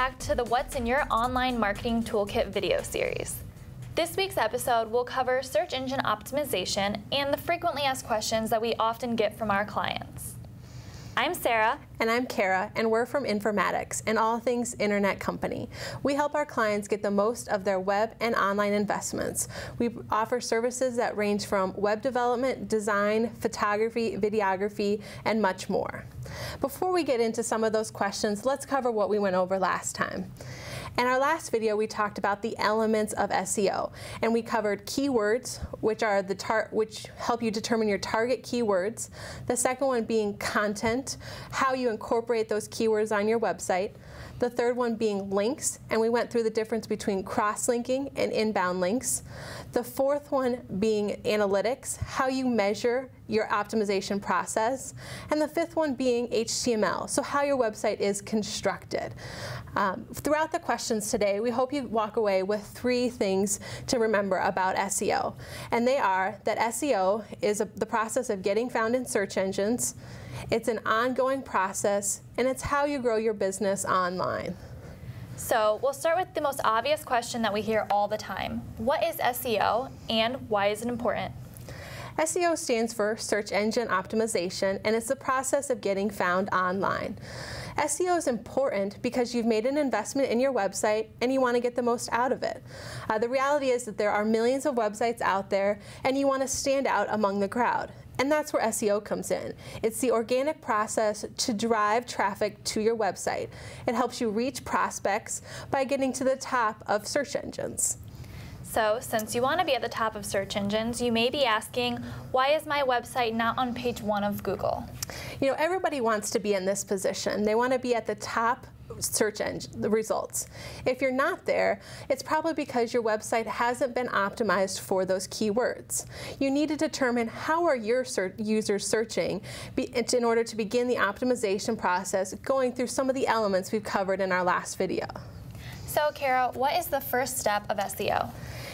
back to the What's in Your Online Marketing Toolkit video series. This week's episode will cover search engine optimization and the frequently asked questions that we often get from our clients. I'm Sarah. And I'm Kara, and we're from Informatics, an all things internet company. We help our clients get the most of their web and online investments. We offer services that range from web development, design, photography, videography, and much more. Before we get into some of those questions, let's cover what we went over last time. In our last video, we talked about the elements of SEO, and we covered keywords, which help you determine your target keywords. The second one being content, how you incorporate those keywords on your website. The third one being links, and we went through the difference between cross-linking and inbound links. The fourth one being analytics, how you measure your optimization process. And the fifth one being HTML, so how your website is constructed. Throughout the questions today, we hope you walk away with 3 things to remember about SEO. And they are that SEO is the process of getting found in search engines, it's an ongoing process, and it's how you grow your business online. So we'll start with the most obvious question that we hear all the time. What is SEO and why is it important? SEO stands for Search Engine Optimization, and it's the process of getting found online. SEO is important because you've made an investment in your website and you want to get the most out of it. The reality is that there are millions of websites out there and you want to stand out among the crowd. And that's where SEO comes in. It's the organic process to drive traffic to your website. It helps you reach prospects by getting to the top of search engines. So, since you want to be at the top of search engines, you may be asking, why is my website not on page 1 of Google? You know, everybody wants to be in this position. They want to be at the top search engine, the results. If you're not there, it's probably because your website hasn't been optimized for those keywords. You need to determine how are your users searching in order to begin the optimization process, going through some of the elements we've covered in our last video. So, Kara, what is the first step of SEO?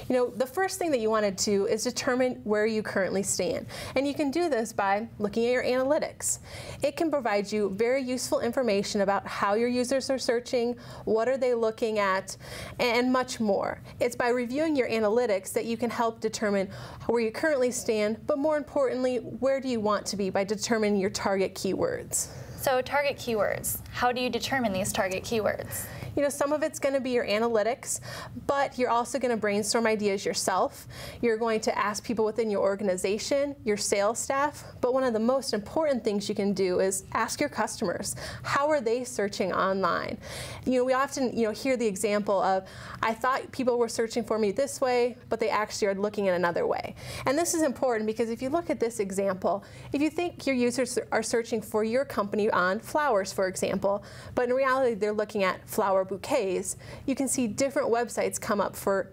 You know, the first thing that you want to do is determine where you currently stand. And you can do this by looking at your analytics. It can provide you very useful information about how your users are searching, what are they looking at, and much more. It's by reviewing your analytics that you can help determine where you currently stand, but more importantly, where do you want to be by determining your target keywords. So, target keywords. How do you determine these target keywords? You know, some of it's going to be your analytics, but you're also going to brainstorm ideas yourself. You're going to ask people within your organization, your sales staff, but one of the most important things you can do is ask your customers, how are they searching online? You know, we often, hear the example of, I thought people were searching for me this way, but they actually are looking in another way. And this is important because if you look at this example, if you think your users are searching for your company on flowers, for example, but in reality they're looking at flower bouquets, you can see different websites come up for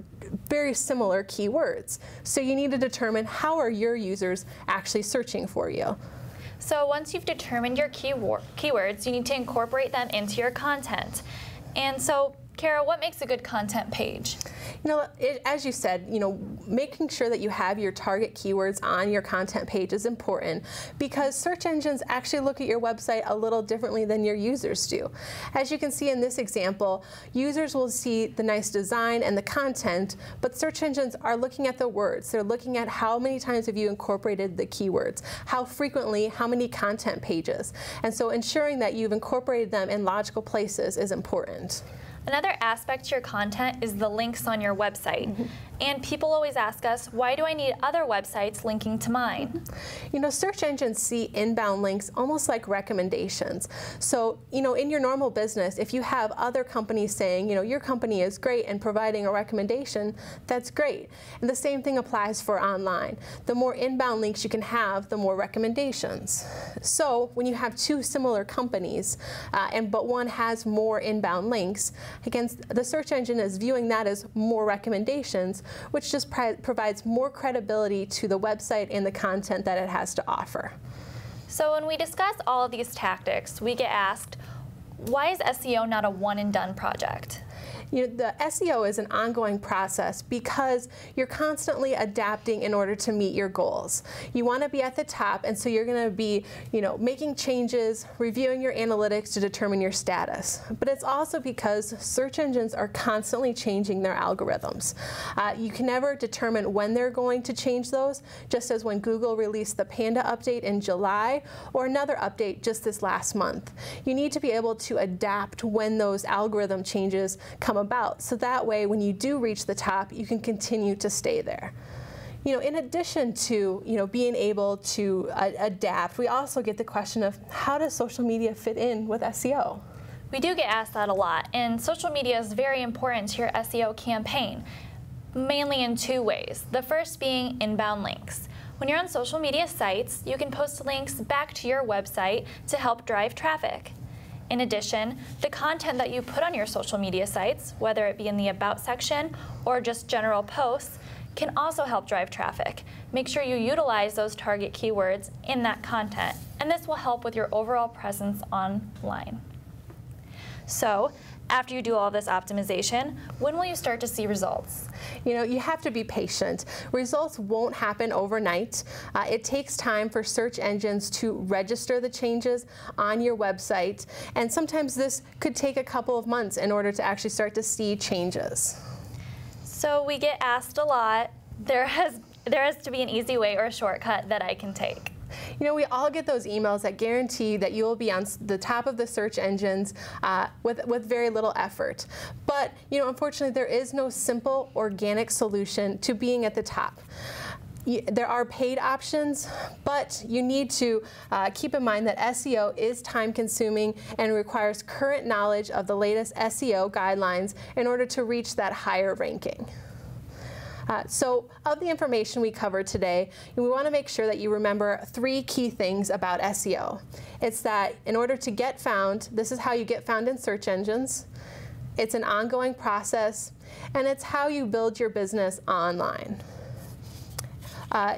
very similar keywords. So you need to determine how are your users actually searching for you. So once you've determined your keywords, you need to incorporate them into your content. And so, Kara, what makes a good content page? You know, as you said, making sure that you have your target keywords on your content page is important because search engines actually look at your website a little differently than your users do. As you can see in this example, users will see the nice design and the content, but search engines are looking at the words. They're looking at how many times have you incorporated the keywords, how frequently, how many content pages. And so ensuring that you've incorporated them in logical places is important. Another aspect to your content is the links on your website. And people always ask us, why do I need other websites linking to mine? You know, search engines see inbound links almost like recommendations. So, in your normal business, if you have other companies saying, your company is great and providing a recommendation, that's great. And the same thing applies for online. The more inbound links you can have, the more recommendations. So when you have 2 similar companies, but one has more inbound links, again, the search engine is viewing that as more recommendations, which just provides more credibility to the website and the content that it has to offer. So when we discuss all of these tactics, we get asked, why is SEO not a one-and-done project? The SEO is an ongoing process because you're constantly adapting in order to meet your goals. You want to be at the top, and so you're going to be, making changes, reviewing your analytics to determine your status. But it's also because search engines are constantly changing their algorithms. You can never determine when they're going to change those, just as when Google released the Panda update in July or another update just this last month. You need to be able to adapt when those algorithm changes come about, so that way when you do reach the top, you can continue to stay there. In addition to being able to adapt, we also get the question of how does social media fit in with SEO? We do get asked that a lot, and social media is very important to your SEO campaign, mainly in two ways. The first being inbound links. When you're on social media sites, you can post links back to your website to help drive traffic. In addition, the content that you put on your social media sites, whether it be in the About section or just general posts, can also help drive traffic. Make sure you utilize those target keywords in that content, and this will help with your overall presence online. So, after you do all this optimization, when will you start to see results? You have to be patient. Results won't happen overnight. It takes time for search engines to register the changes on your website, and sometimes this could take a couple of months in order to actually start to see changes. So we get asked a lot. There has to be an easy way or a shortcut that I can take. We all get those emails that guarantee that you will be on the top of the search engines with very little effort. But, unfortunately, there is no simple organic solution to being at the top. There are paid options, but you need to keep in mind that SEO is time-consuming and requires current knowledge of the latest SEO guidelines in order to reach that higher ranking. So of the information we covered today, we want to make sure that you remember 3 key things about SEO. It's that in order to get found, this is how you get found in search engines. It's an ongoing process, and it's how you build your business online.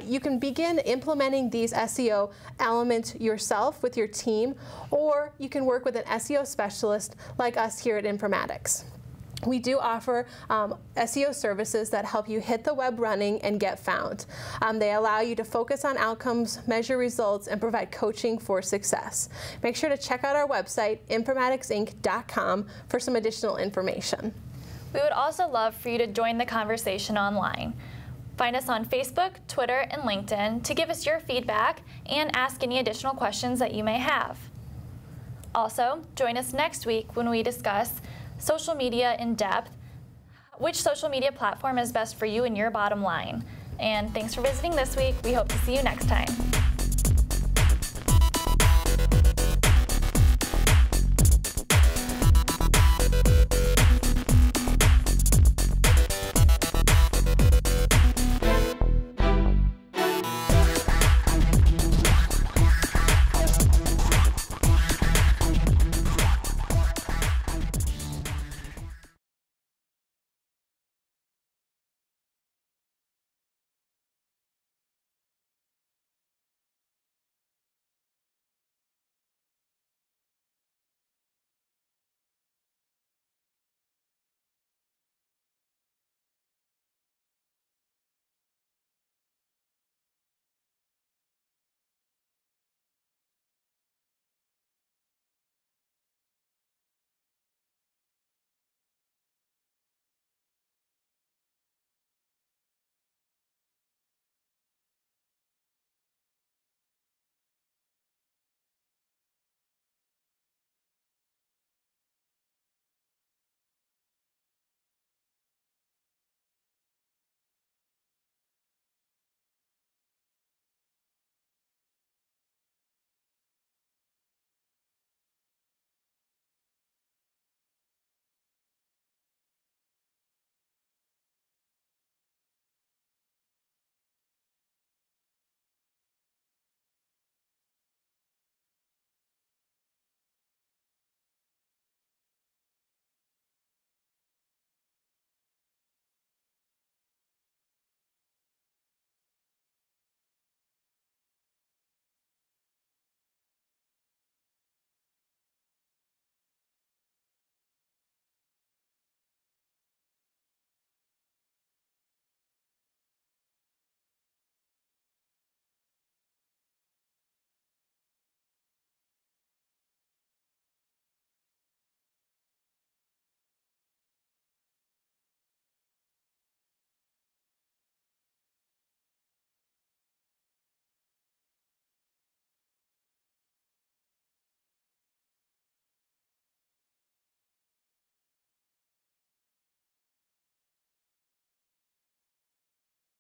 You can begin implementing these SEO elements yourself with your team, or you can work with an SEO specialist like us here at Informatics. We do offer SEO services that help you hit the web running and get found. They allow you to focus on outcomes, measure results, and provide coaching for success. Make sure to check out our website, informaticsinc.com, for some additional information. We would also love for you to join the conversation online. Find us on Facebook, Twitter, and LinkedIn to give us your feedback and ask any additional questions that you may have. Also, join us next week when we discuss social media in depth, which social media platform is best for you and your bottom line. And thanks for visiting this week. We hope to see you next time.